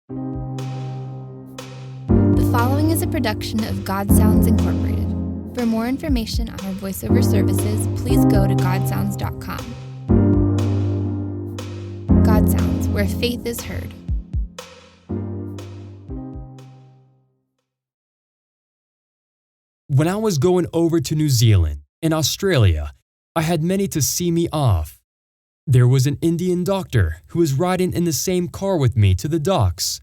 The following is a production of God Sounds Incorporated. For more information on our voiceover services, please go to godsounds.com. God Sounds, where faith is heard. When I was going over to New Zealand and Australia, I had many to see me off. There was an Indian doctor who was riding in the same car with me to the docks.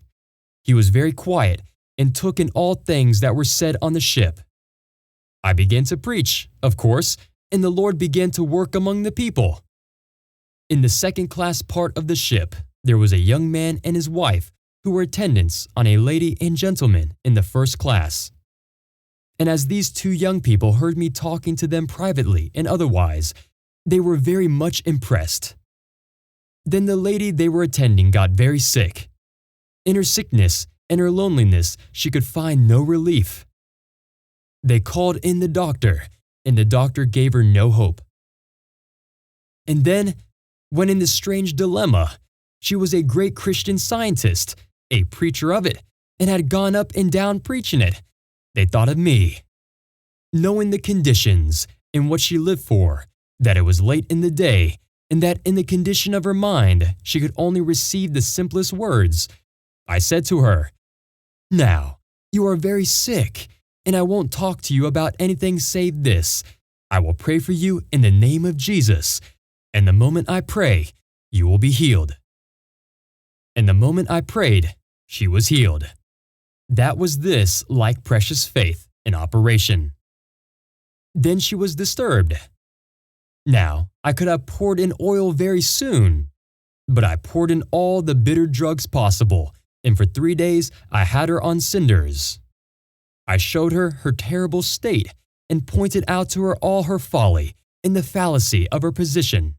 He was very quiet and took in all things that were said on the ship. I began to preach, of course, and the Lord began to work among the people. In the second-class part of the ship, there was a young man and his wife who were attendants on a lady and gentleman in the first class. And as these two young people heard me talking to them privately and otherwise, they were very much impressed. Then the lady they were attending got very sick. In her sickness and her loneliness, she could find no relief. They called in the doctor, and the doctor gave her no hope. And then, when in this strange dilemma, she was a great Christian Scientist, a preacher of it, and had gone up and down preaching it, they thought of me. Knowing the conditions and what she lived for, that it was late in the day, and that in the condition of her mind she could only receive the simplest words, I said to her, "Now, you are very sick, and I won't talk to you about anything save this. I will pray for you in the name of Jesus, and the moment I pray, you will be healed." And the moment I prayed, she was healed. That was this like precious faith in operation. Then she was disturbed. Now, I could have poured in oil very soon, but I poured in all the bitter drugs possible, and for 3 days I had her on cinders. I showed her her terrible state and pointed out to her all her folly and the fallacy of her position.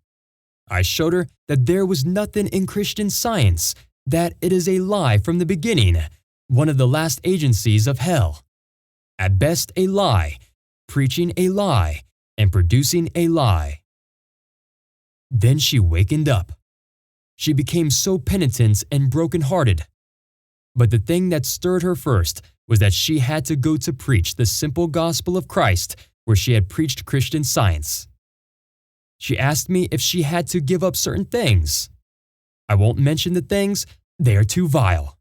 I showed her that there was nothing in Christian Science, that it is a lie from the beginning, one of the last agencies of hell. At best a lie, preaching a lie, and producing a lie. Then she wakened up. She became so penitent and broken-hearted. But the thing that stirred her first was that she had to go to preach the simple gospel of Christ where she had preached Christian Science. She asked me if she had to give up certain things. I won't mention the things, they are too vile.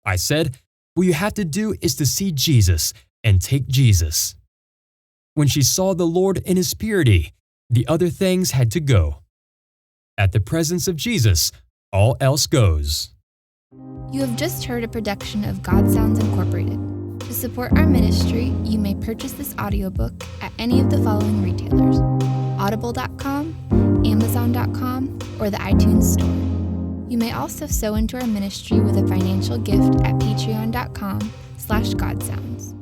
I said, what you have to do is to see Jesus and take Jesus. When she saw the Lord in His purity, the other things had to go. At the presence of Jesus, all else goes. You have just heard a production of God Sounds Incorporated. To support our ministry, you may purchase this audiobook at any of the following retailers: audible.com, amazon.com, or the iTunes Store. You may also sow into our ministry with a financial gift at patreon.com/godsounds.